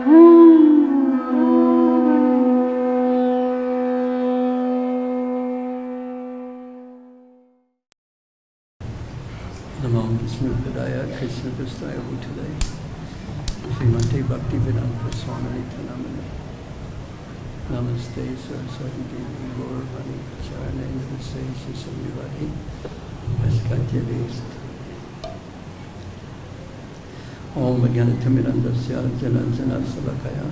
Namo Vishnu-padaya Krishna Prasthaya Bhutale Srimati Bhaktivedanta Swamini Pranamani Namaste Saraswati Devi Gauravani Charane Namaste Shishamivadi Vaskatya Vist Om Vajnanatamidandasya Jananjana Salakaya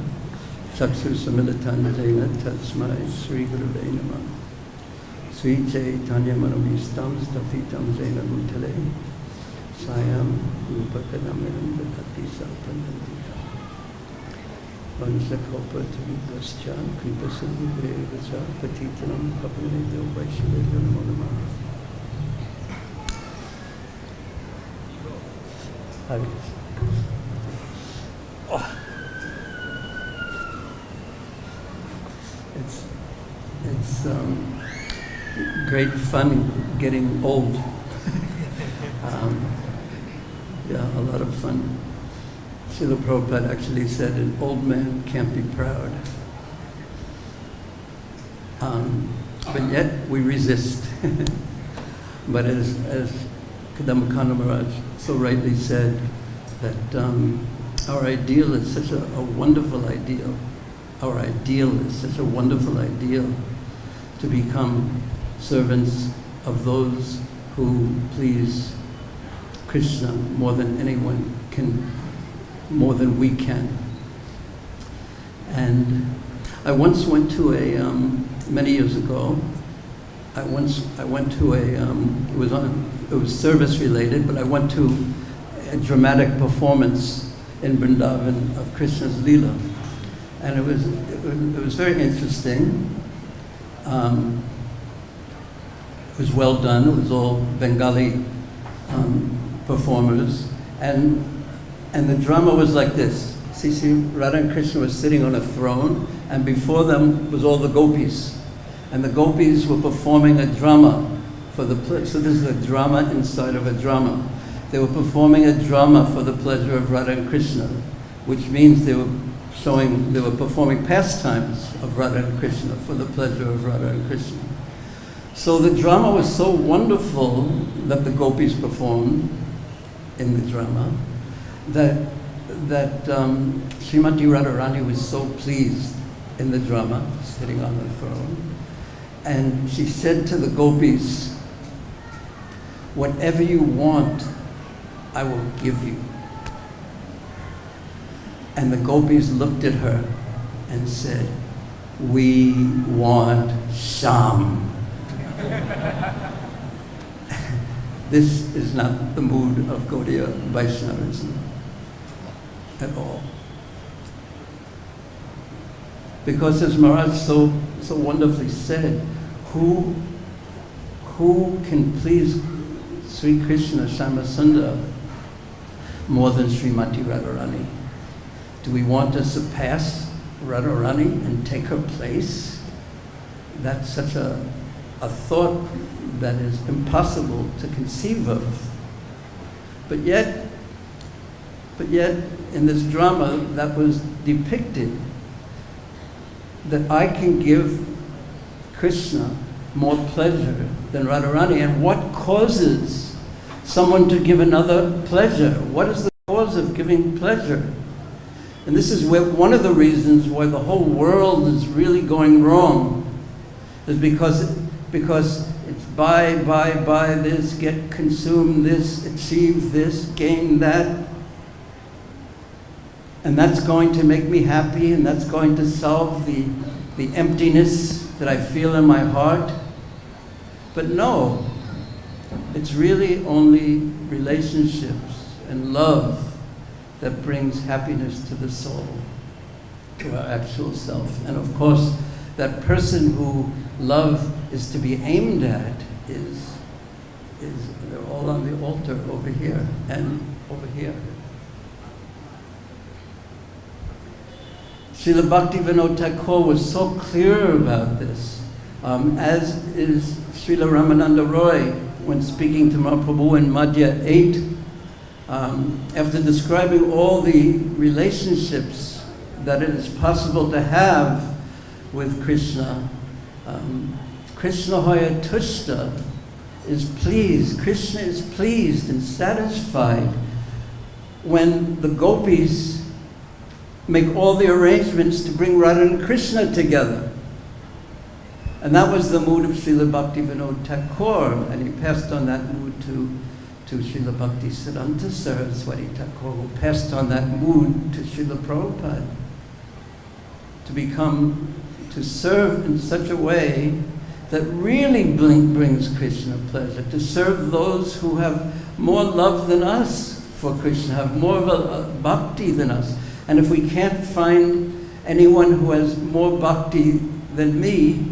Chaksu Samilitana Jena Tatsmai Sri Guruve Namah Sri Chaitanya Manovistam Statitam Jena Bhutale Sayam Rupakadamam Dakati Saltanandika Vansakopa Tavibhascha Kripasindhu Vacha Patitanam Papanedo Vaishyavedyo Namo Namah. It's great fun getting old. Yeah, a lot of fun. Srila Prabhupada actually said an old man can't be proud. But yet we resist. But as Kadambakanda Maharaj so rightly said, that our ideal is such a wonderful ideal. Our ideal is such a wonderful ideal to become servants of those who please Krishna more than anyone can, more than we can. And I once went to many years ago, I went to it was service related, but I went to a dramatic performance in Vrindavan of Krishna's Leela. And it was very interesting. It was well done. It was all Bengali performers, and the drama was like this. See, Radha and Krishna was sitting on a throne, and before them was all the gopis, and the gopis were performing a drama for the so this is a drama inside of a drama. They were performing a drama for the pleasure of Radha and Krishna, which means they were performing pastimes of Radha and Krishna for the pleasure of Radha and Krishna. So the drama was so wonderful that the gopis performed in the drama that Srimati Radharani was so pleased in the drama, sitting on the throne, and she said to the gopis, "Whatever you want, I will give you." And the gopis looked at her and said, "We want Sham." This is not the mood of Gaudiya Vaishnavism at all. Because as Maharaj so wonderfully said, who can please Sri Krishna Shyamasundar more than Srimati Radharani? Do we want to surpass Radharani and take her place? That's such a thought that is impossible to conceive of. But yet in this drama that was depicted, that I can give Krishna more pleasure than Radharani. And what causes someone to give another pleasure? What is the cause of giving pleasure? And this is one of the reasons why the whole world is really going wrong, is because it's buy this, consume this, achieve this, gain that. And that's going to make me happy, and that's going to solve the emptiness that I feel in my heart. But no, it's really only relationships and love that brings happiness to the soul, to our actual self. And of course, that person who love is to be aimed at is they're all on the altar over here and over here. Srila Bhaktivinoda Thakur was so clear about this, as is Srila Ramananda Roy when speaking to Mahaprabhu in Madhya 8, after describing all the relationships that it is possible to have with Krishna. Krishna Hoya Tushta is pleased. Krishna is pleased and satisfied when the gopis make all the arrangements to bring Radha and Krishna together. And that was the mood of Srila Bhaktivinoda Thakur, and he passed on that mood to Srila Bhaktisiddhanta Saraswati Thakur, who passed on that mood to Srila Prabhupada, to serve in such a way that really brings Krishna pleasure, to serve those who have more love than us for Krishna, have more of a bhakti than us. And if we can't find anyone who has more bhakti than me,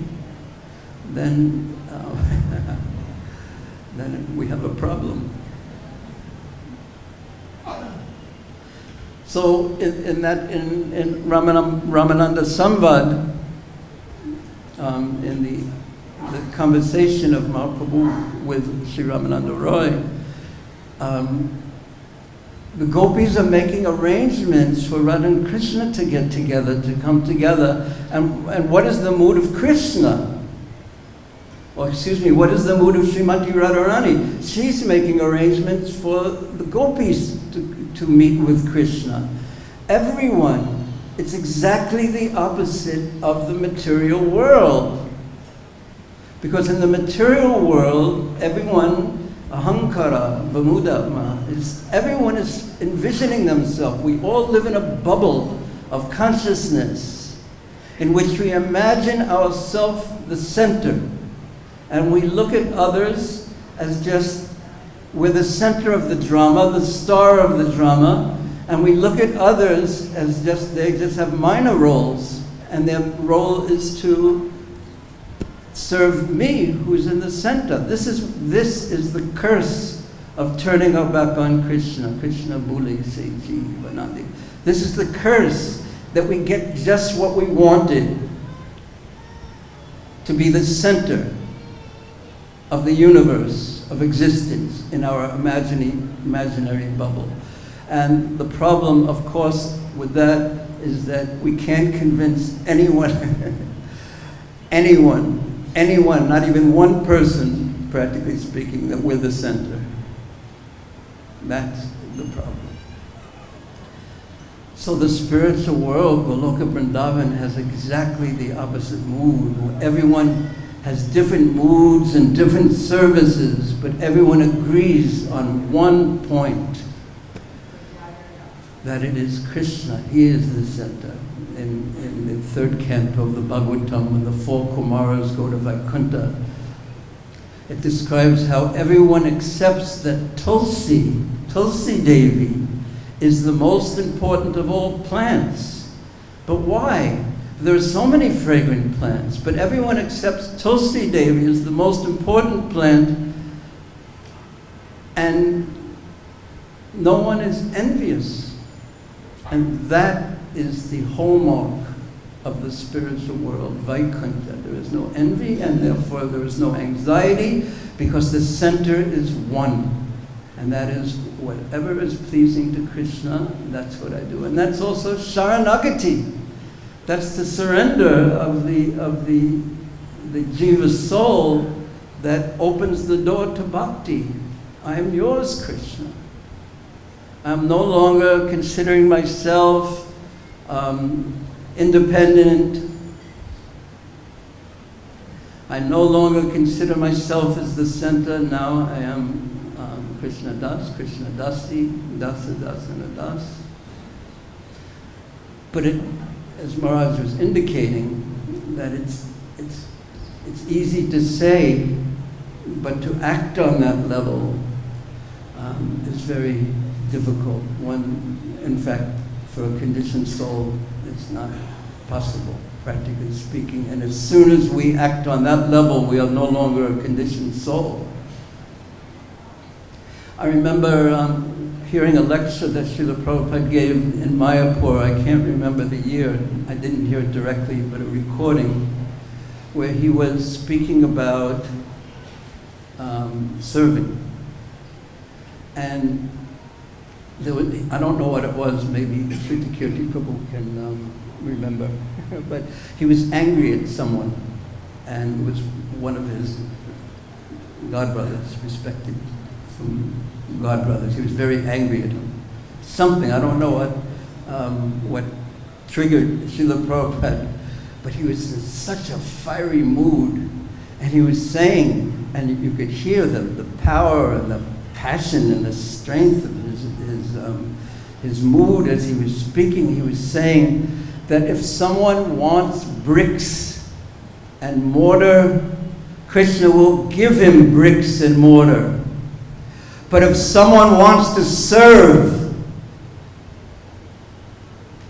then then we have a problem. So in Ramananda Samvad, in the conversation of Mahaprabhu with Sri Ramananda Roy, the gopis are making arrangements for Radha and Krishna to get together, to come together. And what is the mood of Krishna? Or excuse me, what is the mood of Srimati Radharani? She's making arrangements for the gopis to meet with Krishna. Everyone, it's exactly the opposite of the material world. Because in the material world, everyone, ahankara, vamudama, everyone is envisioning themselves. We all live in a bubble of consciousness in which we imagine ourselves the center. And we look at others as just, we're the center of the drama, the star of the drama, and we look at others as just, they just have minor roles, and their role is to serve me, who's in the center. This is the curse of turning our back on Krishna. Krishna Bhule Se Jivanandi. This is the curse that we get just what we wanted, to be the center of the universe, of existence, in our imaginary bubble. And the problem, of course, with that is that we can't convince anyone, not even one person, practically speaking, that we're the center. That's the problem. So the spiritual world, Goloka Vrindavan, has exactly the opposite mood, where everyone has different moods and different services, but everyone agrees on one point, that it is Krishna. He is the center. In the third canto of the Bhagavatam, when the 4 Kumaras go to Vaikuntha, it describes how everyone accepts that Tulsi Devi, is the most important of all plants. But why? There are so many fragrant plants, but everyone accepts Tulsi Devi as the most important plant, and no one is envious. And that is the hallmark of the spiritual world, Vaikuntha. There is no envy, and therefore there is no anxiety, because the center is one. And that is whatever is pleasing to Krishna, that's what I do. And that's also Sharanagati. That's the surrender of the jiva's soul that opens the door to bhakti. I am yours, Krishna. I'm no longer considering myself independent. I no longer consider myself as the center. Now I am Krishna Das, Krishna Dasi, Dasa Dasana Das. But it, as Maharaj was indicating, that it's easy to say, but to act on that level is very difficult. In fact, for a conditioned soul, it's not possible, practically speaking. And as soon as we act on that level, we are no longer a conditioned soul. I remember hearing a lecture that Srila Prabhupada gave in Mayapur. I can't remember the year. I didn't hear it directly, but a recording where he was speaking about serving. And I don't know what it was, maybe Srimati Prabhu can remember, but he was angry at someone, and it was one of his godbrothers, respected from godbrothers. He was very angry at him. Something, I don't know what triggered Srila Prabhupada, but he was in such a fiery mood, and he was saying, and you could hear the power and the passion and the strength of his mood as he was speaking. He was saying that if someone wants bricks and mortar, Krishna will give him bricks and mortar. But if someone wants to serve,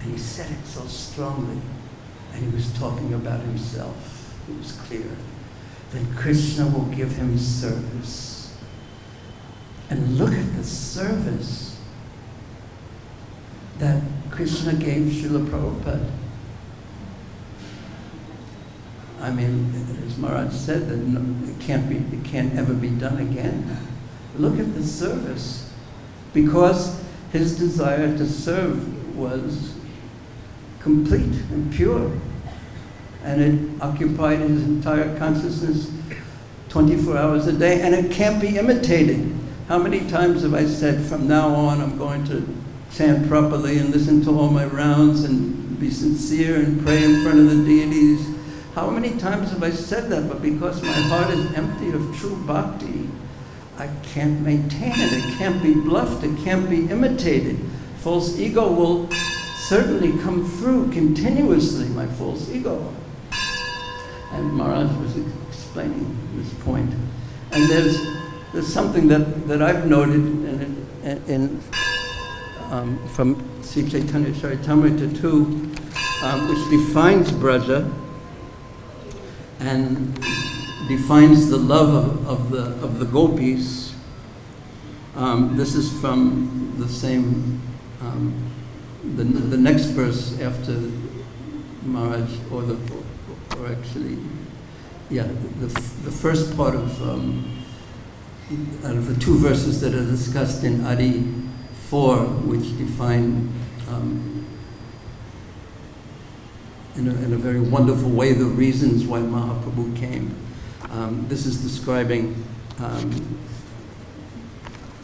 and he said it so strongly, and he was talking about himself, it was clear, then Krishna will give him service. And look at the service that Krishna gave Srila Prabhupada. I mean, as Maharaj said, that it can't ever be done again. Look at the service, because his desire to serve was complete and pure, and it occupied his entire consciousness 24 hours a day, and it can't be imitated. How many times have I said, from now on I'm going to chant properly and listen to all my rounds and be sincere and pray in front of the deities? How many times have I said that? But because my heart is empty of true bhakti, I can't maintain it. It can't be bluffed. It can't be imitated. False ego will certainly come through continuously, my false ego. And Maharaj was explaining this point. And there's something that I've noted in from Sri Chaitanya Charitamrita too, which defines Braja and defines the love of the gopis. This is from the same, the next verse after Maharaj, or actually, yeah, the first part of the two verses that are discussed in Adi 4, which define in a very wonderful way the reasons why Mahaprabhu came. This is describing,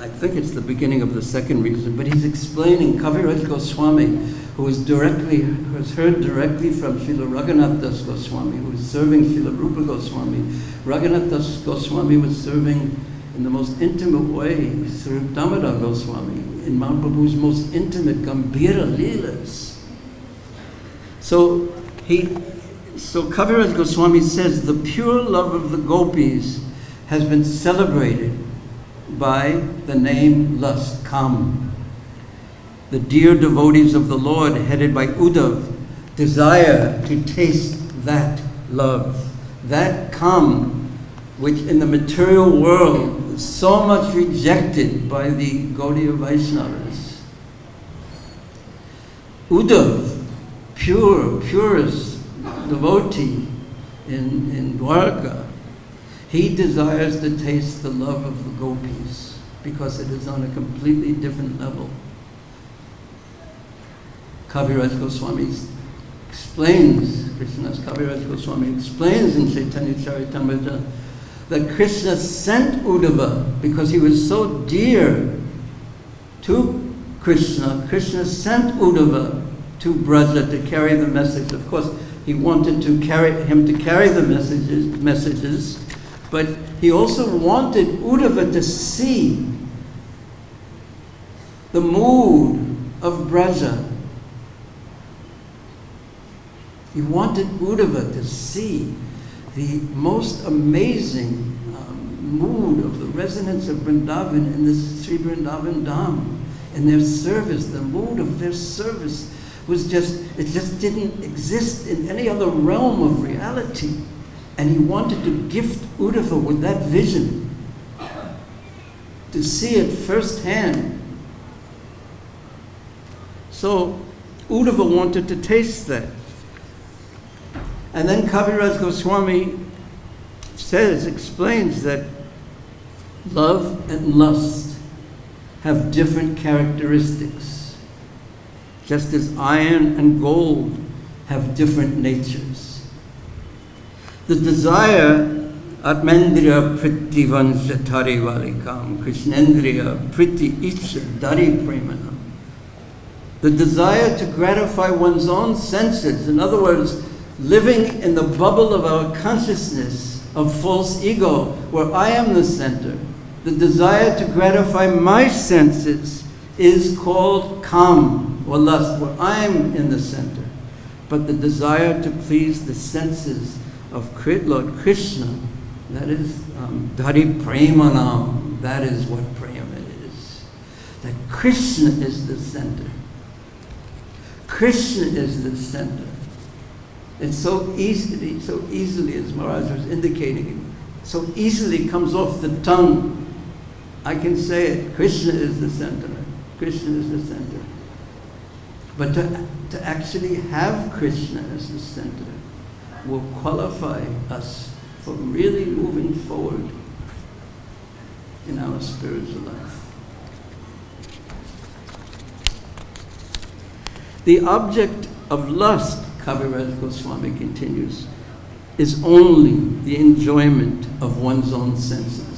I think it's the beginning of the second reason, but he's explaining Kaviraj Goswami, who has heard directly from Srila Raghunath Das Goswami, who is serving Srila Rupa Goswami. Raghunath Das Goswami was serving in the most intimate way Sri Damodar Goswami, in Mahaprabhu's most intimate Gambhira Leelas. So Kaviraj Goswami says, the pure love of the gopis has been celebrated by the name lust, Kam. The dear devotees of the Lord, headed by Uddhav, desire to taste that love, that Kam, which in the material world is so much rejected by the Gaudiya Vaishnavas. Uddhav, purest devotee in Dwarka, he desires to taste the love of the gopis because it is on a completely different level. Kaviraj Goswami explains, Krishna's Kaviraj Goswami explains in Chaitanya Charitamrita that Krishna sent Uddhava because he was so dear to Krishna. Krishna sent Uddhava to Braja to carry the message. Of course, he wanted him to carry the messages, but he also wanted Uddhava to see the mood of Braja. He wanted Uddhava to see the most amazing mood of the residents of Vrindavan in this Sri Vrindavan Dham. In their service, the mood of their service was it just didn't exist in any other realm of reality. And he wanted to gift Uddhava with that vision, to see it firsthand. So Uddhava wanted to taste that. And then Kaviraj Goswami explains that love and lust have different characteristics, just as iron and gold have different natures. The desire, Atmendriya Priti Vanjatari Valikam, Krishnendriya Priti Icha Dari Premanam. The desire to gratify one's own senses, in other words, living in the bubble of our consciousness of false ego, where I am the center. The desire to gratify my senses is called kam, or lust, where I am in the center. But the desire to please the senses of Lord Krishna, that is Dhari Premanam, that is what prema is. That Krishna is the center. Krishna is the center. It so easily, as Maharaj was indicating, so easily comes off the tongue. I can say it, Krishna is the center. Krishna is the center. But to actually have Krishna as the center will qualify us for really moving forward in our spiritual life. The object of lust, Kaviraj Goswami continues, is only the enjoyment of one's own senses.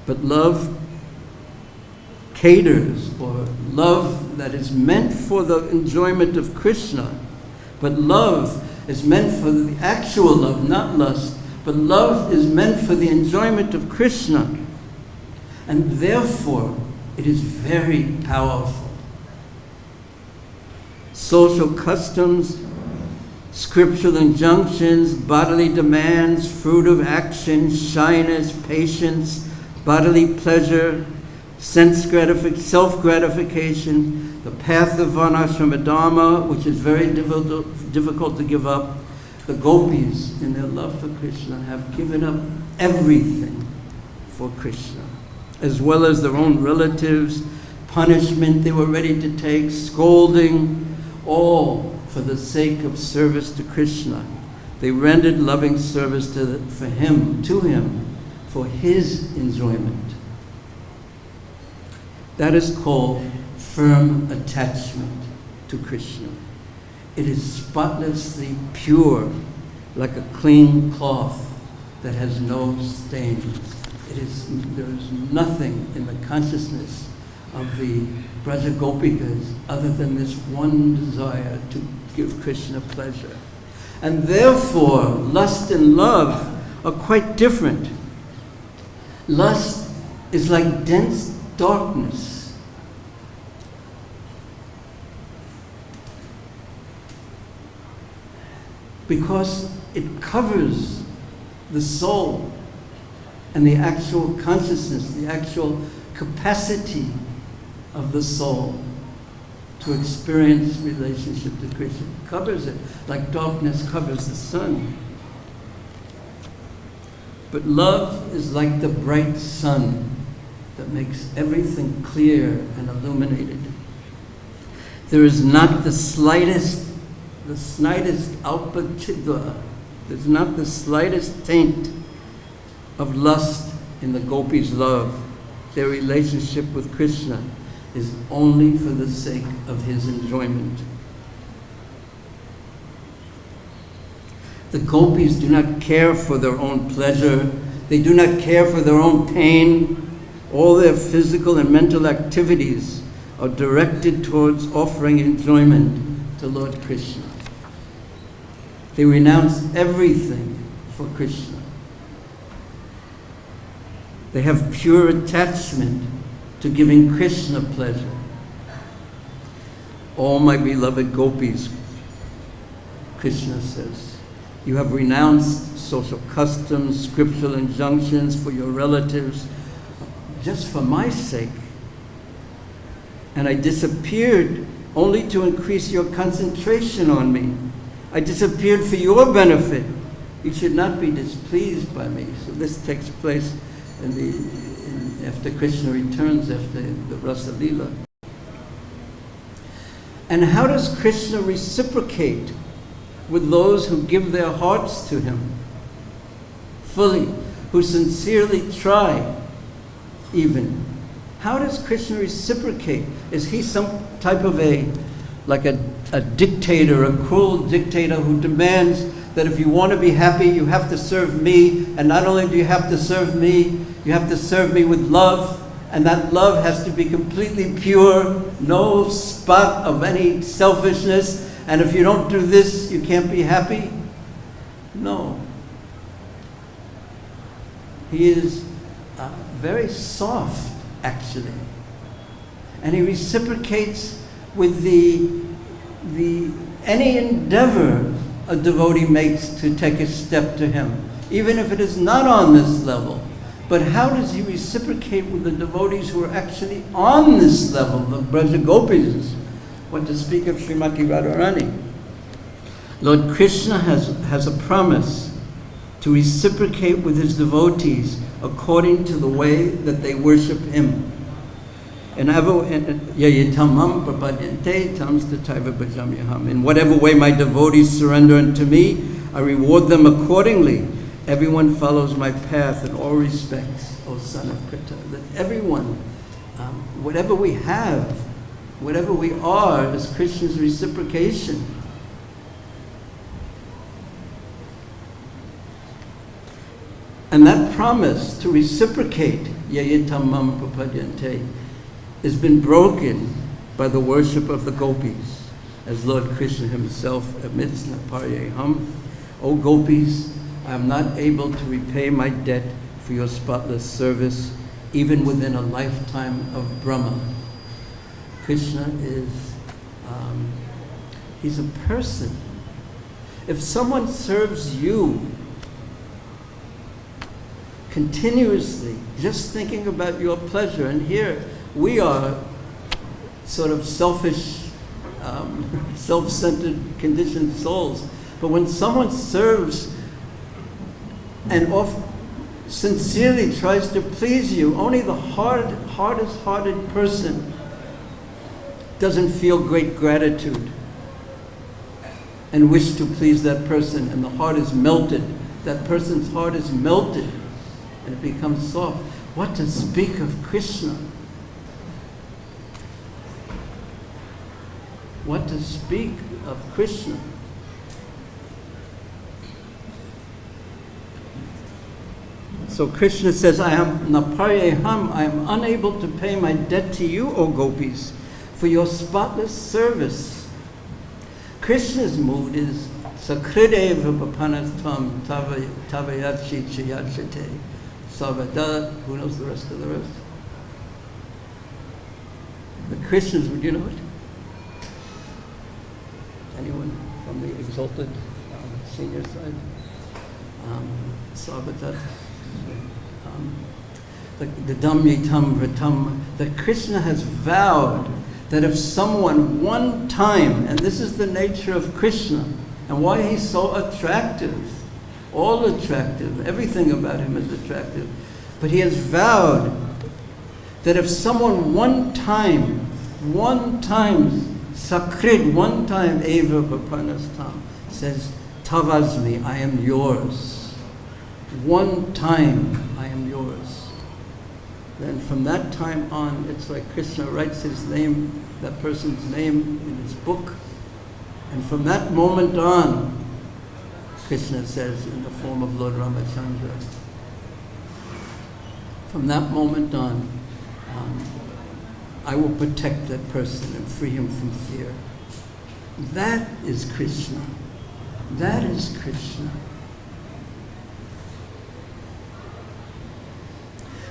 But love caters, or love that is meant for the enjoyment of Krishna, but love is meant for the actual love, not lust, but love is meant for the enjoyment of Krishna. And therefore, it is very powerful. Social customs, scriptural injunctions, bodily demands, fruit of action, shyness, patience, bodily pleasure, self-gratification, the path of Varnashrama Dharma, which is very difficult to give up. The gopis, in their love for Krishna, have given up everything for Krishna, as well as their own relatives, punishment they were ready to take, scolding, all for the sake of service to Krishna. They rendered loving service to him, for his enjoyment. That is called firm attachment to Krishna. It is spotlessly pure, like a clean cloth that has no stains. There is nothing in the consciousness of the Braja Gopikas other than this one desire to give Krishna pleasure. And therefore, lust and love are quite different. Lust is like dense darkness. Because it covers the soul and the actual consciousness, the actual capacity of the soul to experience relationship to Krishna. It covers it like darkness covers the sun. But love is like the bright sun that makes everything clear and illuminated. There is not the slightest alpachidva, there's not the slightest taint of lust in the gopis' love. Their relationship with Krishna is only for the sake of his enjoyment. The gopis do not care for their own pleasure. They do not care for their own pain. All their physical and mental activities are directed towards offering enjoyment to Lord Krishna. They renounce everything for Krishna. They have pure attachment to giving Krishna pleasure. All my beloved gopis, Krishna says, you have renounced social customs, scriptural injunctions for your relatives, just for my sake. And I disappeared only to increase your concentration on me. I disappeared for your benefit. You should not be displeased by me. So this takes place after Krishna returns after the Rasa Leela. And how does Krishna reciprocate with those who give their hearts to him fully, who sincerely try even How does Krishna reciprocate? Is he some type of a dictator, a cruel dictator who demands that if you want to be happy, you have to serve me, and not only do you have to serve me, you have to serve me with love, and that love has to be completely pure, no spot of any selfishness, and if you don't do this, you can't be happy? No. He is very soft, actually. And he reciprocates with any endeavor a devotee makes to take a step to him, even if it is not on this level. But how does he reciprocate with the devotees who are actually on this level, the Braja Gopis? What to speak of Srimati Radharani? Lord Krishna has a promise to reciprocate with his devotees according to the way that they worship him. In whatever way my devotees surrender unto me, I reward them accordingly. Everyone follows my path in all respects, O son of Krita. That everyone, whatever we have, whatever we are, is Krishna's reciprocation. And that promise to reciprocate, yayitamam prapadyante, has been broken by the worship of the gopis. As Lord Krishna himself admits, Naparyeham, O gopis, I am not able to repay my debt for your spotless service, even within a lifetime of Brahma. Krishna is, he's a person. If someone serves you continuously, just thinking about your pleasure, and here we are sort of selfish, self-centered, conditioned souls, but when someone serves and sincerely tries to please you, only the hardest-hearted person doesn't feel great gratitude and wish to please that person, and the heart is melted. That person's heart is melted and it becomes soft. What to speak of Krishna? What to speak of Krishna? So Krishna says, I am naparyeham, I am unable to pay my debt to you, O gopis, for your spotless service. Krishna's mood is sakrideva papanastvam tavayachi chayachate savada. Who knows the rest of the rest? The Krishna's mood, you know it? Anyone from the exalted senior side? Sarvatat. The Damyitam Vratam, that Krishna has vowed that if someone one time, and this is the nature of Krishna, and why he's so attractive, all attractive, everything about him is attractive, but he has vowed that if someone one time, sakrid, one time, eva papanastam, says, tavasmi, I am yours, one time, I am yours. Then from that time on, it's like Krishna writes his name, that person's name in his book. And from that moment on, Krishna says in the form of Lord Ramachandra, from that moment on, I will protect that person and free him from fear. That is Krishna. That is Krishna.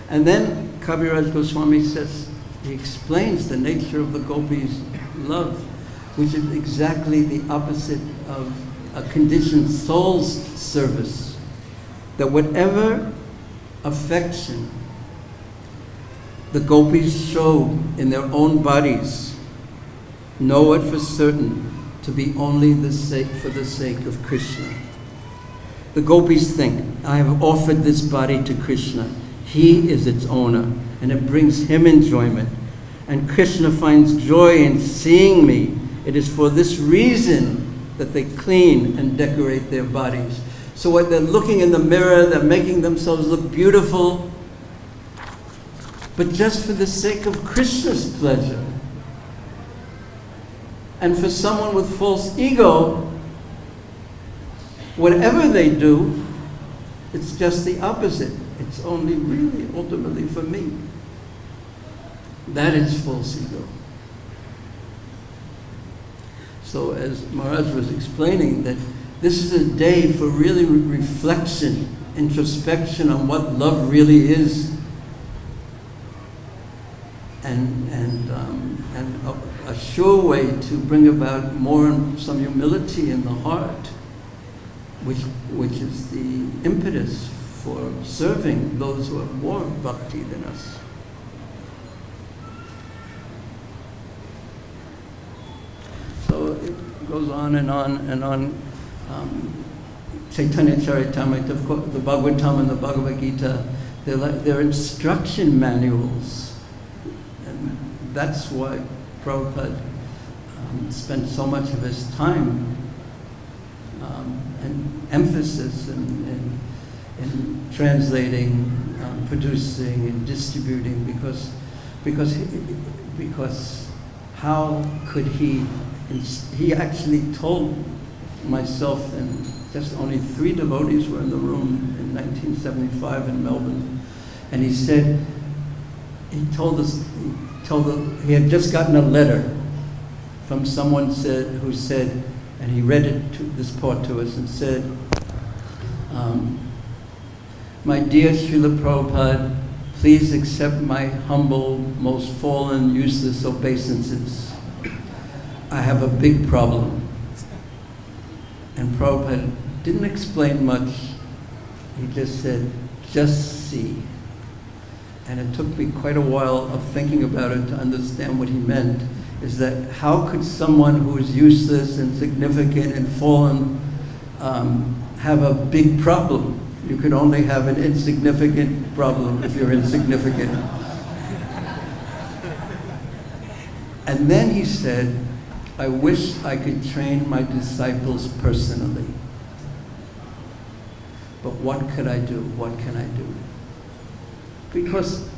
And then Kaviraj Goswami says, he explains the nature of the gopis' love, which is exactly the opposite of a conditioned soul's service. That whatever affection the gopis show in their own bodies, know it for certain to be only for the sake of Krishna. The gopis think, I have offered this body to Krishna. He is its owner, and it brings him enjoyment. And Krishna finds joy in seeing me. It is for this reason that they clean and decorate their bodies. So when they're looking in the mirror, they're making themselves look beautiful. but just for the sake of Krishna's pleasure. And for someone with false ego, whatever they do, it's just the opposite. It's only really ultimately for me. That is false ego. So as Maharaj was explaining, that this is a day for really reflection, introspection on what love really is, and a sure way to bring about some humility in the heart, which is the impetus for serving those who have more bhakti than us. So it goes on and on and on. Chaitanya Charitamrita, of course, the Bhagavatam and the Bhagavad Gita, they're instruction manuals. And that's why Prabhupada spent so much of his time and emphasis in translating, producing, and distributing, because how could he actually told myself, and just only 3 devotees were in the room in 1975 in Melbourne, and he said, he had just gotten a letter from someone who said, and he read this part to us and said, my dear Srila Prabhupada, please accept my humble, most fallen, useless obeisances. I have a big problem. And Prabhupada didn't explain much. He just said, just see. And it took me quite a while of thinking about it to understand what he meant, is that how could someone who is useless, insignificant, and fallen have a big problem? You could only have an insignificant problem if you're insignificant. And then he said, I wish I could train my disciples personally. But what could I do? What can I do? Because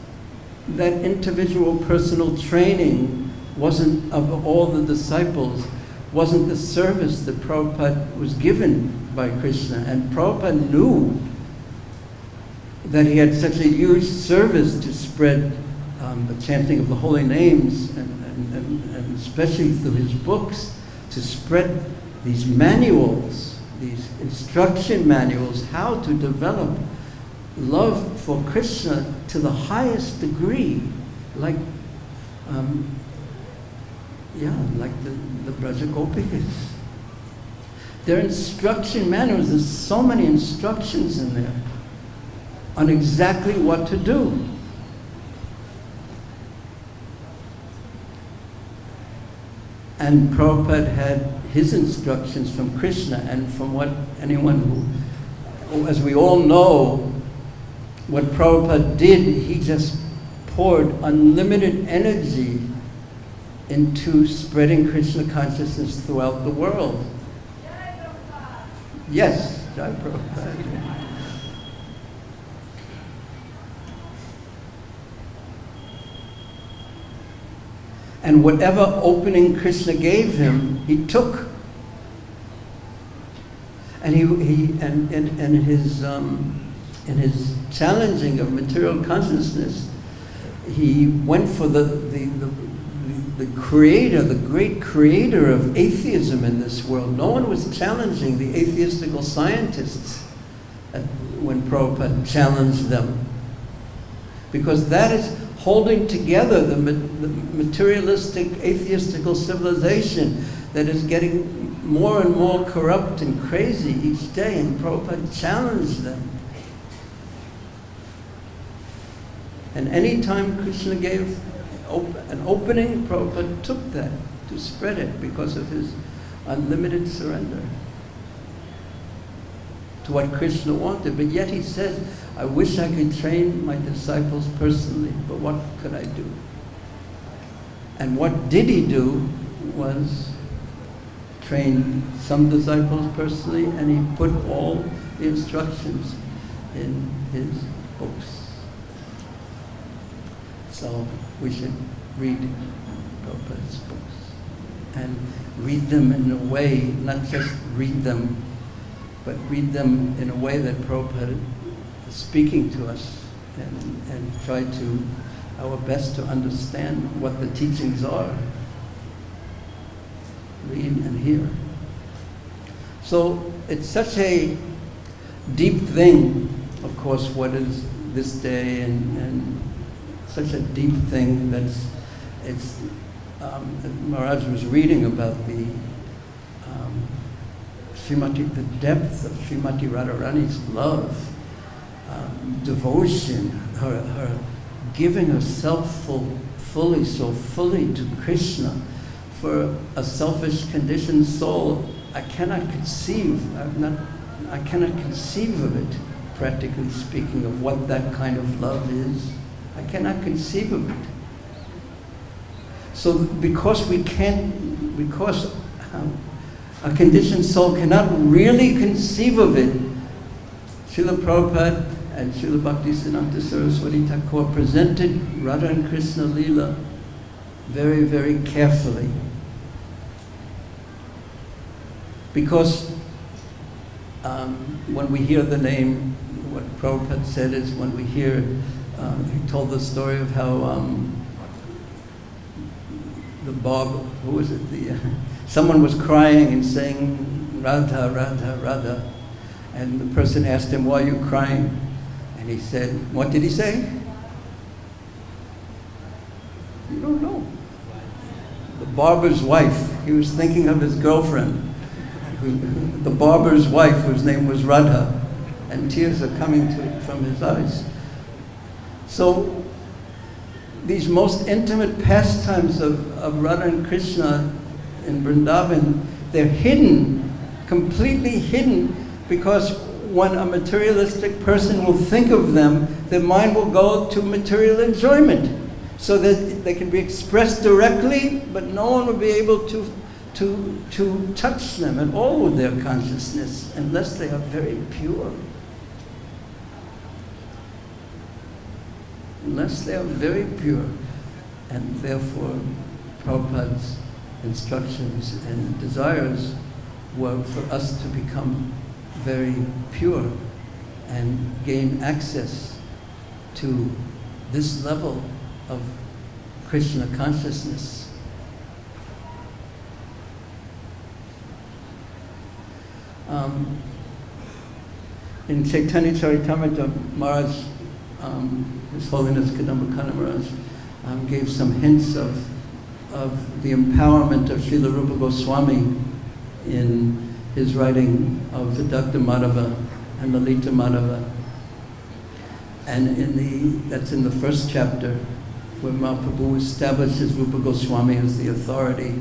that individual personal training wasn't, of all the disciples, wasn't the service that Prabhupada was given by Krishna. And Prabhupada knew that he had such a huge service to spread the chanting of the holy names, and especially through his books, to spread these manuals, these instruction manuals, how to develop love for Krishna to the highest degree, like the Braja Gopikas. They're instruction manuals. There's so many instructions in there on exactly what to do. And Prabhupada had his instructions from Krishna, and from what anyone who, as we all know, what Prabhupada did, he just poured unlimited energy into spreading Krishna consciousness throughout the world. Yes, Jai Prabhupada. And whatever opening Krishna gave him, he took. And in his challenging of material consciousness, he went for the creator, the great creator of atheism in this world. No one was challenging the atheistical scientists when Prabhupada challenged them, because that is holding together the materialistic, atheistical civilization that is getting more and more corrupt and crazy each day, and Prabhupada challenged them. And any time Krishna gave an opening, Prabhupada took that to spread it because of his unlimited surrender to what Krishna wanted. But yet he said, I wish I could train my disciples personally, but what could I do? And what did he do was train some disciples personally, and he put all the instructions in his books. So we should read Prabhupada's books and read them in a way, not just read them, but read them in a way that Prabhupada is speaking to us, and try to our best to understand what the teachings are. Read and hear. So it's such a deep thing, of course, what is this day, and such a deep thing that's, it's, Maharaj was reading about the Srimati, the depth of Srimati Radharani's love, devotion, her giving herself fully to Krishna. For a selfish, conditioned soul, I cannot conceive of it, practically speaking, of what that kind of love is. I cannot conceive of it. So because a conditioned soul cannot really conceive of it, Srila Prabhupada and Srila Bhaktisiddhanta Saraswati Thakur presented Radha and Krishna Leela very, very carefully. Because when we hear the name, what Prabhupada said is when we hear, he told the story of how the barber, who was it? Someone was crying and saying, Radha, Radha, Radha. And the person asked him, why are you crying? And he said, what did he say? You don't know. The barber's wife, he was thinking of his girlfriend. The barber's wife, whose name was Radha, and tears are coming from his eyes. So these most intimate pastimes of Radha and Krishna in Vrindavan, they're hidden, completely hidden, because when a materialistic person will think of them, their mind will go to material enjoyment, so that they can be expressed directly, but no one will be able to touch them at all with their consciousness unless they are very pure. Unless they are very pure. And therefore, Prabhupada's instructions and desires were for us to become very pure and gain access to this level of Krishna consciousness. In Chaitanya Charitamrita, Maharaj, His Holiness Kadamba Kanna Maharaj, gave some hints of the empowerment of Srila Rupa Goswami in his writing of Vidagdha Madhava and Lalita Madhava. And that's in the first chapter, where Mahaprabhu establishes Rupa Goswami as the authority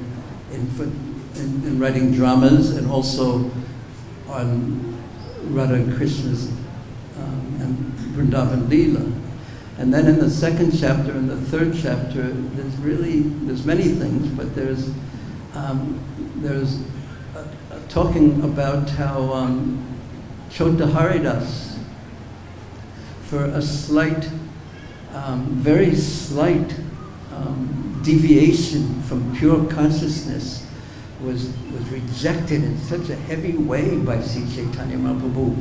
in writing dramas, and also on Radha and Krishna's and Vrindavan Leela. And then in the second chapter and the third chapter, there's many things, but there's talking about how Chota Haridas, for a slight, very slight deviation from pure consciousness, was rejected in such a heavy way by Sri Chaitanya Mahaprabhu,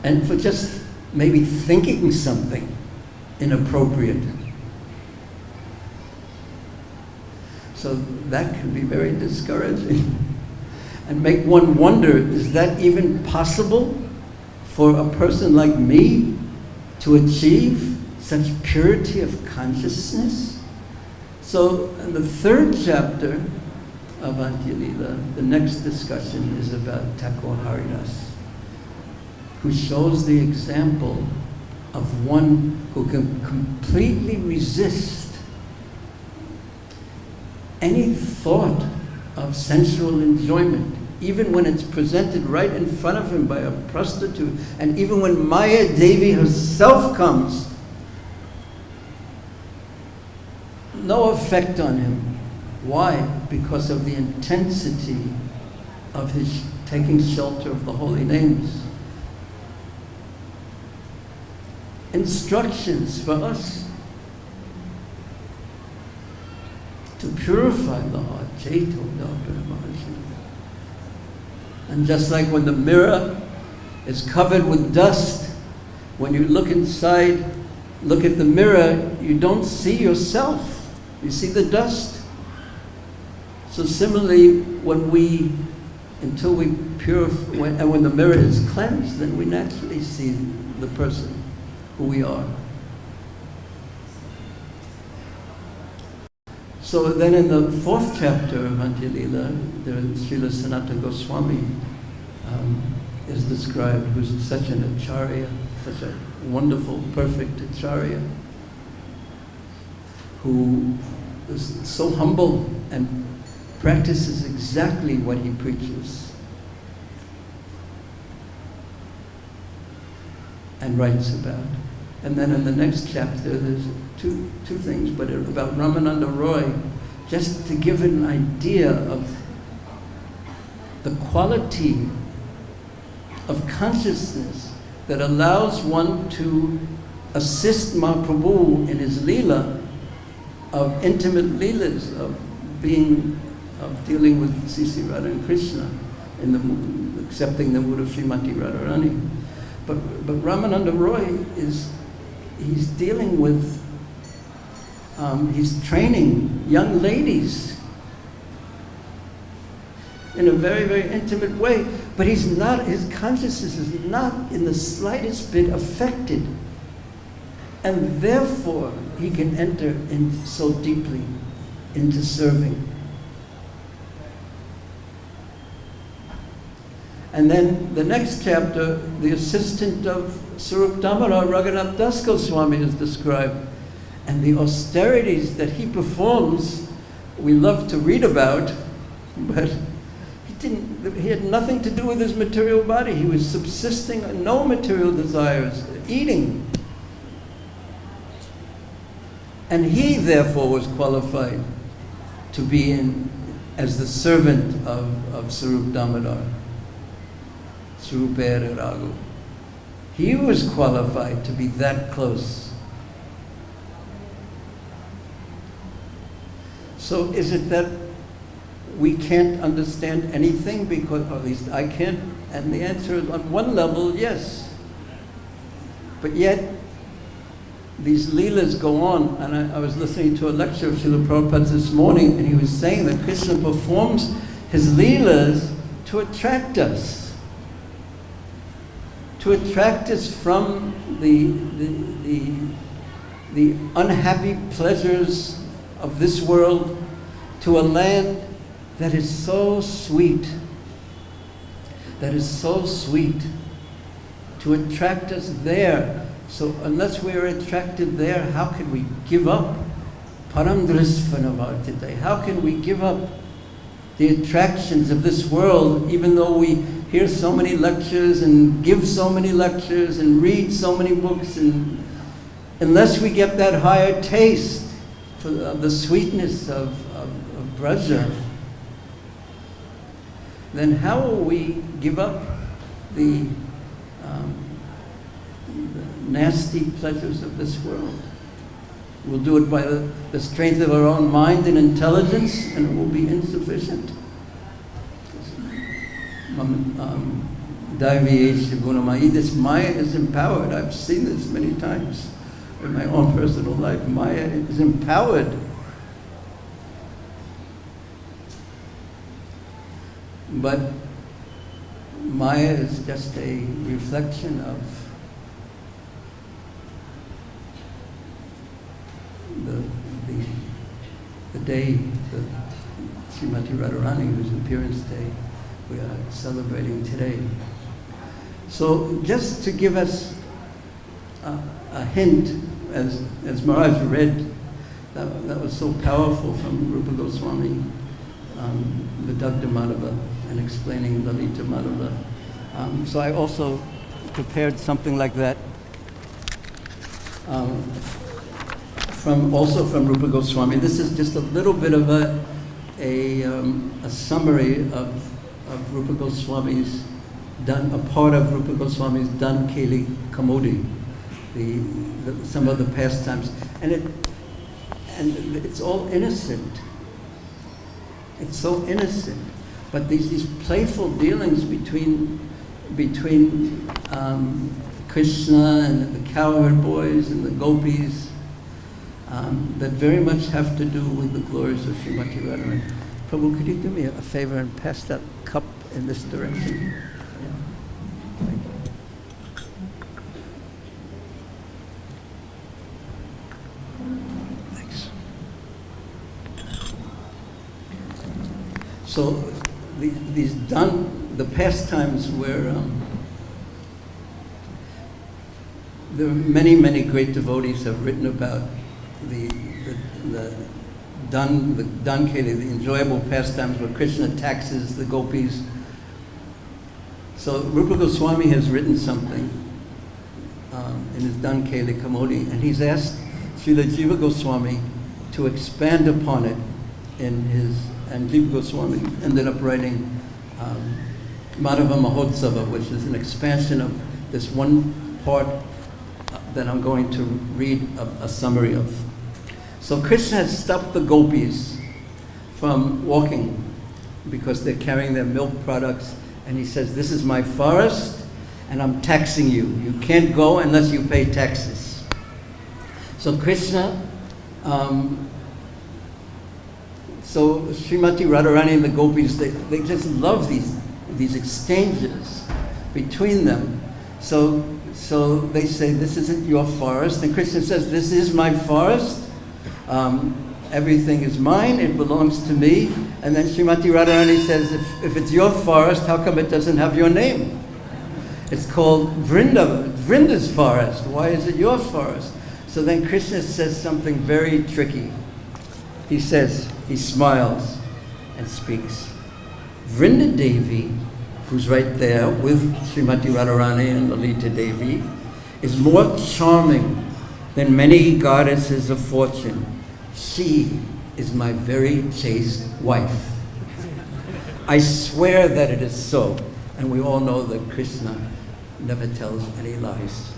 and for just maybe thinking something inappropriate. So that can be very discouraging and make one wonder, is that even possible for a person like me to achieve such purity of consciousness? So in the third chapter of Antya Leela, the next discussion is about Thakur Haridas, who shows the example of one who can completely resist any thought of sensual enjoyment, even when it's presented right in front of him by a prostitute, and even when Maya Devi herself comes. No effect on him. Why? Because of the intensity of his taking shelter of the holy names. instructions for us to purify the heart. And just like when the mirror is covered with dust, when you look inside, look at the mirror, you don't see yourself. You see the dust. So similarly, until we purify, and when the mirror is cleansed, then we naturally see the person who we are. So then in the 4th chapter of Bhakti Lila, Srila Sanatana Goswami is described, who's such an acharya, such a wonderful, perfect acharya, who is so humble and practices exactly what he preaches and writes about. And then in the next chapter, there's two things, but about Ramananda Roy, just to give an idea of the quality of consciousness that allows one to assist Mahaprabhu in his lila, of intimate leelas, of dealing with Sri Radha and Krishna, accepting the mood of Srimati Radharani. But Ramananda Roy he's dealing with, he's training young ladies in a very, very intimate way, but his consciousness is not in the slightest bit affected, and therefore he can enter in so deeply into serving. And then the next chapter, the assistant of Sarup Damodar, Raghunath Das Goswami, is described. And the austerities that he performs, we love to read about, but he had nothing to do with his material body. He was subsisting on no material desires, eating. And he therefore was qualified to be as the servant of Sarup Damodar, Sarupera Raghu. He was qualified to be that close. So is it that we can't understand anything, because, or at least I can't? And the answer is, on one level, yes. But yet, these leelas go on, and I was listening to a lecture of Srila Prabhupada this morning, and he was saying that Krishna performs his leelas to attract us. To attract us from the unhappy pleasures of this world to a land that is so sweet, to attract us there. So unless we are attracted there, how can we give up Paramdrisvanavartite? How can we give up the attractions of this world, even though we hear so many lectures and give so many lectures and read so many books, and unless we get that higher taste for the sweetness of Braja, then how will we give up the nasty pleasures of this world? We'll do it by the strength of our own mind and intelligence, and it will be insufficient. This Maya is empowered. I've seen this many times in my own personal life. Maya is empowered. But Maya is just a reflection of the day, the Srimati Radharani, whose appearance day we are celebrating today. So just to give us a hint, as Maharaj read, that was so powerful from Rupa Goswami, Vidagdha Madhava, and explaining Lalita Madhava. So I also prepared something like that, from Rupa Goswami. This is just a little bit of a summary of Rupa Goswami's a part of Rupa Goswami's Dan Keli Kamodi. some of the pastimes, and it's all innocent. It's so innocent, but these playful dealings between Krishna and the cowherd boys and the gopis that very much have to do with the glories of Srimati Radharani. Prabhu, could you do me a favor and pass that cup in this direction? Yeah. Thank you. Thanks. So the pastimes where there are many great devotees have written about the Dankeli, the enjoyable pastimes where Krishna taxes the gopis. So Rupa Goswami has written something in his Dankeli Kamodi, and he's asked Srila Jiva Goswami to expand upon it and Jiva Goswami ended up writing Madhava Mahotsava, which is an expansion of this one part that I'm going to read a summary of. So Krishna has stopped the gopis from walking because they're carrying their milk products, and he says, this is my forest and I'm taxing you. You can't go unless you pay taxes. So Krishna, so Srimati Radharani and the gopis, they just love these exchanges between them. So they say, this isn't your forest. And Krishna says, this is my forest. Everything is mine. It belongs to me. And then Srimati Radharani says, if it's your forest, how come it doesn't have your name? It's called Vrindavan, Vrinda's forest. Why is it your forest? So then Krishna says something very tricky. He says, he smiles and speaks. Vrinda Devi, who's right there with Srimati Radharani and Lalita Devi, is more charming than many goddesses of fortune. She is my very chaste wife. I swear that it is so. And we all know that Krishna never tells any lies.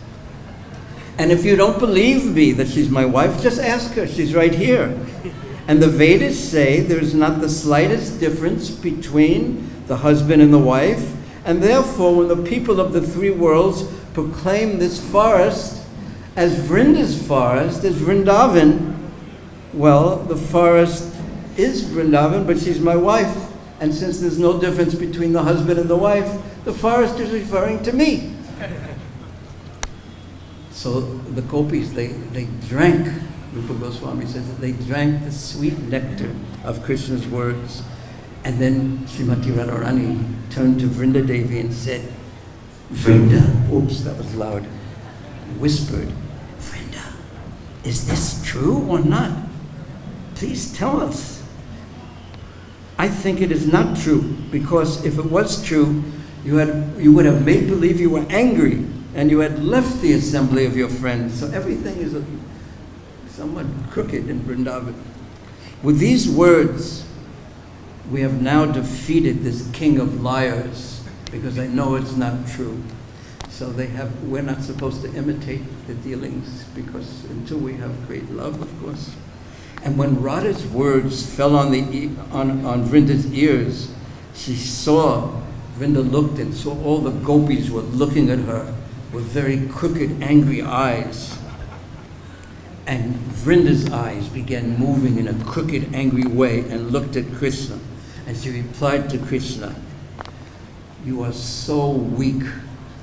And if you don't believe me that she's my wife, just ask her. She's right here. And the Vedas say there's not the slightest difference between the husband and the wife. And therefore, when the people of the three worlds proclaim this forest as Vrinda's forest, as Vrindavan, well, the forest is Vrindavan, but she's my wife. And since there's no difference between the husband and the wife, the forest is referring to me. So the gopis, they drank, Rupa Goswami says that they drank the sweet nectar of Krishna's words. And then Srimati Radharani turned to Vrinda Devi and said, Vrinda, oops, that was loud, whispered, Vrinda, is this true or not? Please tell us. I think it is not true, because if it was true, you would have made believe you were angry and you had left the assembly of your friends. So everything is somewhat crooked in Vrindavan. With these words, we have now defeated this king of liars, because I know it's not true. So we're not supposed to imitate the dealings, because until we have great love, of course. And when Radha's words fell on Vrinda's ears, she saw, Vrinda looked and saw all the gopis were looking at her with very crooked, angry eyes. And Vrinda's eyes began moving in a crooked, angry way and looked at Krishna. And she replied to Krishna, you are so weak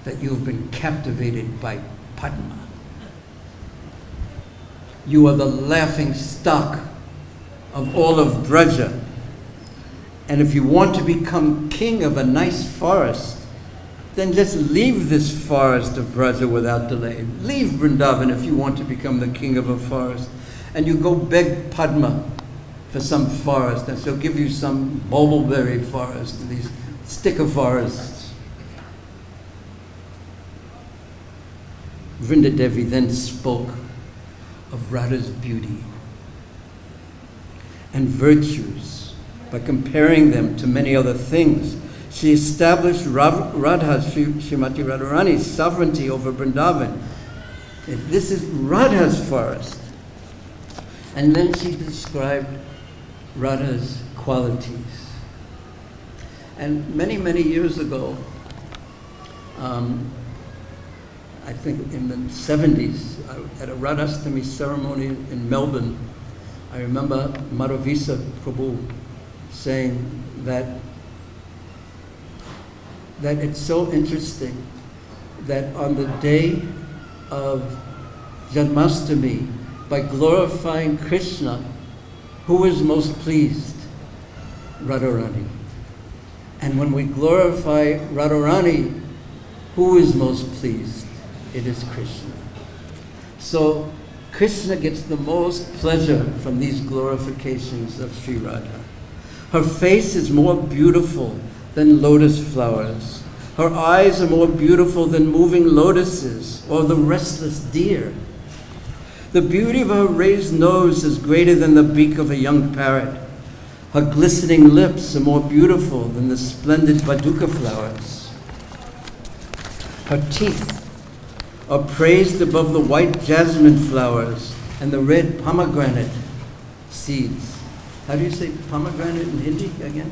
that you have been captivated by Padma. You are the laughing stock of all of Braja. And if you want to become king of a nice forest, then just leave this forest of Braja without delay. Leave Vrindavan if you want to become the king of a forest. And you go beg Padma for some forest, and she'll give you some bulbleberry forest, these sticker forests. Vrinda Devi then spoke of Radha's beauty and virtues by comparing them to many other things. She established Radha, Srimati Radharani's sovereignty over Vrindavan. This is Radha's forest. And then she described Radha's qualities. And many, many years ago, I think in the 70s, at a Radhastami ceremony in Melbourne, I remember Madhavisa Prabhu saying that it's so interesting that on the day of Janmashtami, by glorifying Krishna, who is most pleased? Radharani. And when we glorify Radharani, who is most pleased? It is Krishna. So Krishna gets the most pleasure from these glorifications of Sri Radha. Her face is more beautiful than lotus flowers. Her eyes are more beautiful than moving lotuses or the restless deer. The beauty of her raised nose is greater than the beak of a young parrot. Her glistening lips are more beautiful than the splendid baduka flowers. Her teeth are praised above the white jasmine flowers and the red pomegranate seeds. How do you say pomegranate in Hindi again?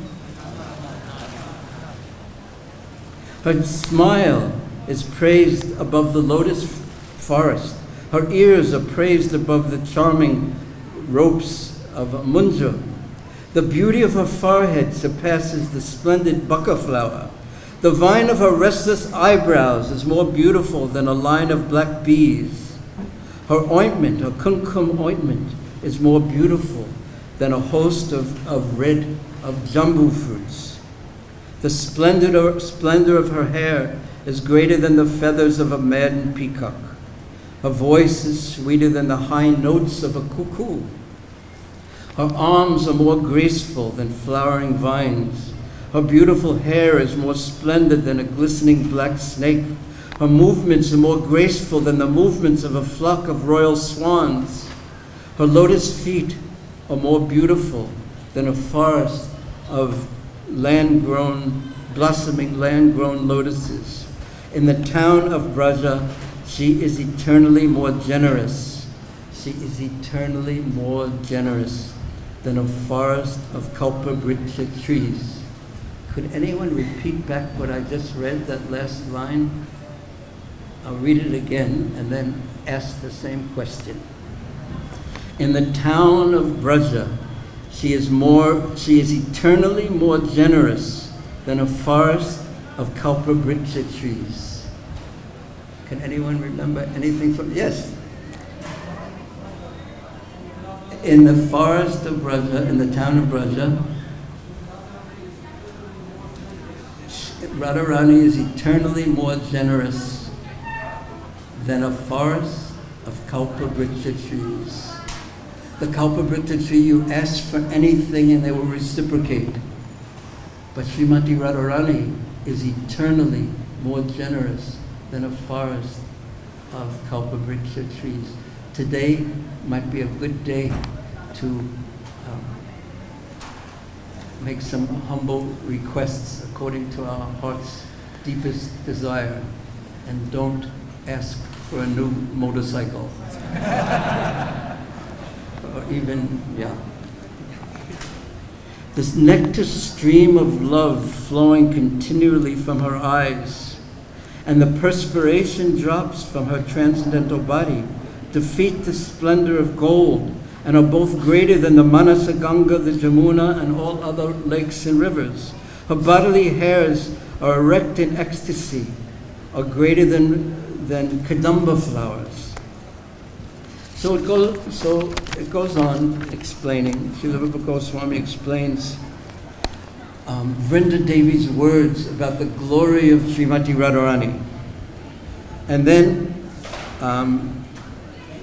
Her smile is praised above the lotus forest. Her ears are praised above the charming ropes of munja. The beauty of her forehead surpasses the splendid baka flower. The vine of her restless eyebrows is more beautiful than a line of black bees. Her ointment, her kumkum ointment, is more beautiful than a host of jambu fruits. The splendor of her hair is greater than the feathers of a maddened peacock. Her voice is sweeter than the high notes of a cuckoo. Her arms are more graceful than flowering vines. Her beautiful hair is more splendid than a glistening black snake. Her movements are more graceful than the movements of a flock of royal swans. Her lotus feet are more beautiful than a forest of blossoming land-grown lotuses. In the town of Braja, she is eternally more generous. She is eternally more generous than a forest of kalpavriksha trees. Could anyone repeat back what I just read, that last line? I'll read it again and then ask the same question. In the town of Braja, she is eternally more generous than a forest of kalpavriksha trees. Can anyone remember anything from, yes? In the forest of Braja, in the town of Braja, Radharani is eternally more generous than a forest of kalpavriksha trees. The kalpavriksha tree, you ask for anything and they will reciprocate. But Srimati Radharani is eternally more generous than a forest of kalpavriksha trees. Today might be a good day to make some humble requests according to our heart's deepest desire, and don't ask for a new motorcycle. Or even, This nectar stream of love flowing continually from her eyes, and the perspiration drops from her transcendental body defeat the splendor of gold, and are both greater than the Manasa Ganga, the Jamuna, and all other lakes and rivers. Her bodily hairs are erect in ecstasy, are greater than kadamba flowers. So it goes on explaining. Srila Rupa Goswami explains Vrinda Devi's words about the glory of Srimati Radharani. And then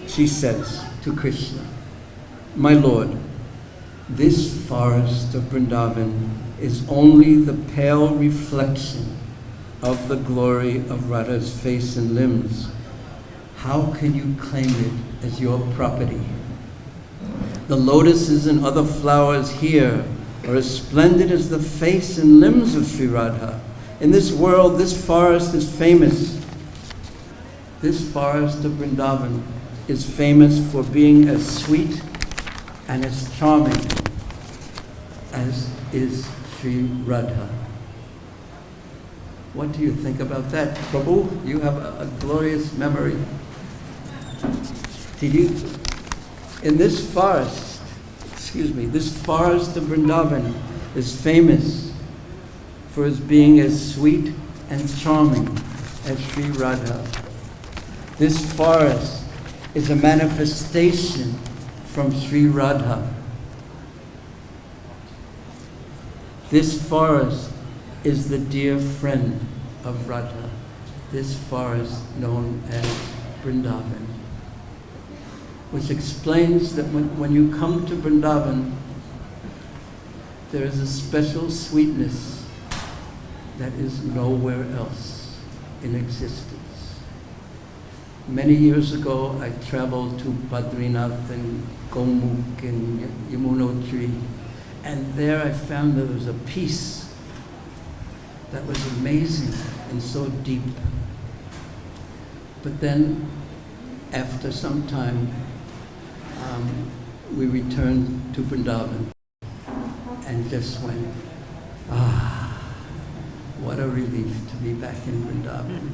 she says to Krishna, "My Lord, this forest of Vrindavan is only the pale reflection of the glory of Radha's face and limbs. How can you claim it as your property? The lotuses and other flowers here are as splendid as the face and limbs of Sri Radha. In this world, this forest is famous. This forest of Vrindavan is famous for being as sweet and as charming as is Sri Radha. What do you think about that? Prabhu, you have a glorious memory. In this forest, this forest of Vrindavan is famous for its being as sweet and charming as Sri Radha. This forest is a manifestation from Sri Radha. This forest is the dear friend of Radha, this forest known as Vrindavan, which explains that when you come to Vrindavan, there is a special sweetness that is nowhere else in existence. Many years ago, I traveled to Badrinath and Gomukh and Yamunotri, and there I found there was a peace that was amazing and so deep. But then, after some time, we returned to Vrindavan and just went, what a relief to be back in Vrindavan.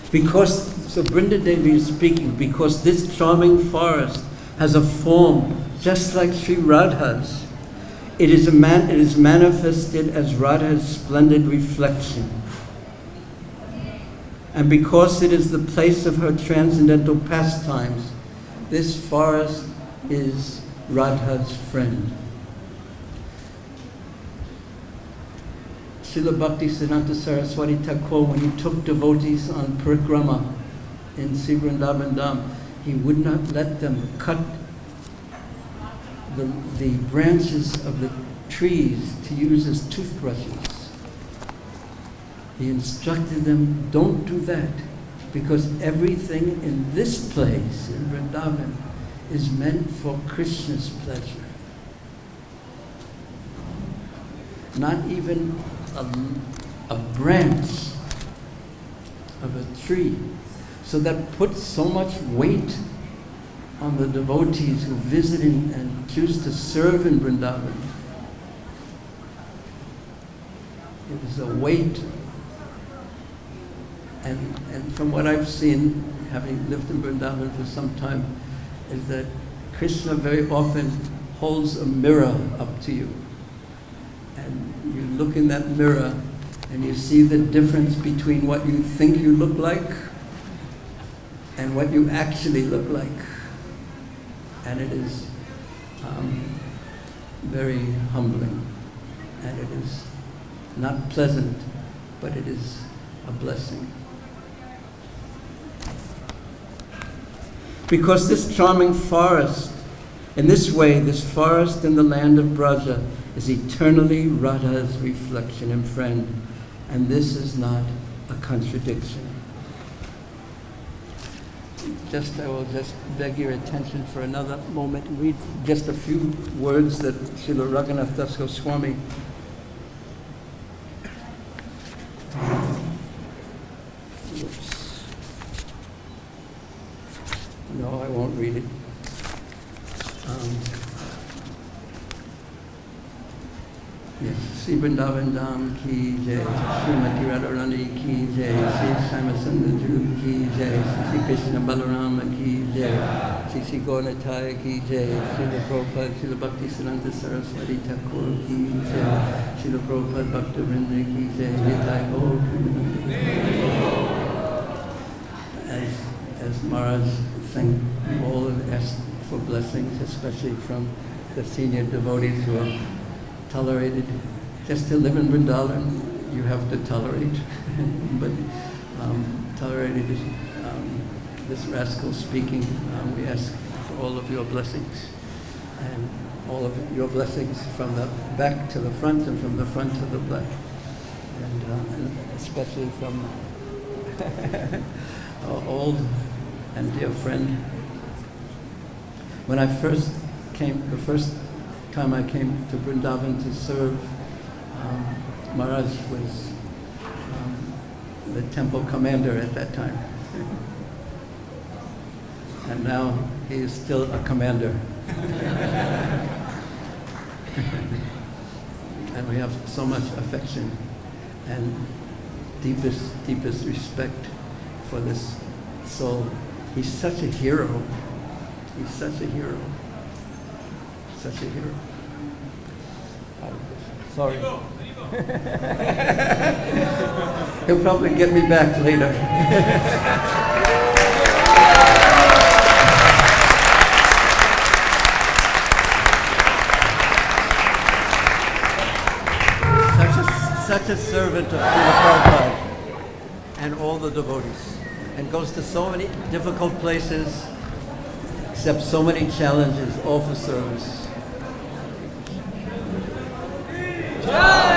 So Brinda Devi is speaking, because this charming forest has a form just like Sri Radha's. It is manifested as Radha's splendid reflection. And because it is the place of her transcendental pastimes, this forest is Radha's friend. Srila Bhaktisiddhanta Saraswati Thakur, when he took devotees on parikrama in Sri Vrindavan Dham, he would not let them cut the branches of the trees to use as toothbrushes. He instructed them, don't do that, because everything in this place, in Vrindavan, is meant for Krishna's pleasure. Not even a branch of a tree. So that puts so much weight on the devotees who visit and choose to serve in Vrindavan. It is a weight. And from what I've seen, having lived in Vrindavan for some time, is that Krishna very often holds a mirror up to you. And you look in that mirror and you see the difference between what you think you look like and what you actually look like. And it is very humbling. And it is not pleasant, but it is a blessing. Because this charming forest, in this way, this forest in the land of Braja is eternally Radha's reflection and friend, and this is not a contradiction. I will just beg your attention for another moment and read just a few words that Srila Raghunath Das Goswami No, I won't read it. Yes, Sri Vrindavan Dham ki jai, Srimati Radharani ki jai, Sri Shyamachandra ki jai, Sri Krishna Balarama ki jai, Sri Gaunataya ki jai, Srila Prabhupada, Srila Bhaktisiddhanta Saraswati Thakur ki jai, Srila Prabhupada Bhaktivinoda ki jai, Nitai Gaur Premanande. As Maharaj thanked all and asked for blessings, especially from the senior devotees who have tolerated. Just to live in Vrindavan, you have to tolerate, but tolerated this rascal speaking. We ask for all of your blessings, and all of your blessings from the back to the front and from the front to the back, and especially from our old and dear friend. When I first came, the first time I came to Vrindavan to serve, Maharaj was the temple commander at that time. And now he is still a commander. And we have so much affection and deepest respect for this soul. He's such a hero. He's such a hero. Such a hero. Sorry. He'll probably get me back later. Such a servant of Srila Prabhupada and all the devotees, and goes to so many difficult places, accepts so many challenges, all for service. Jai!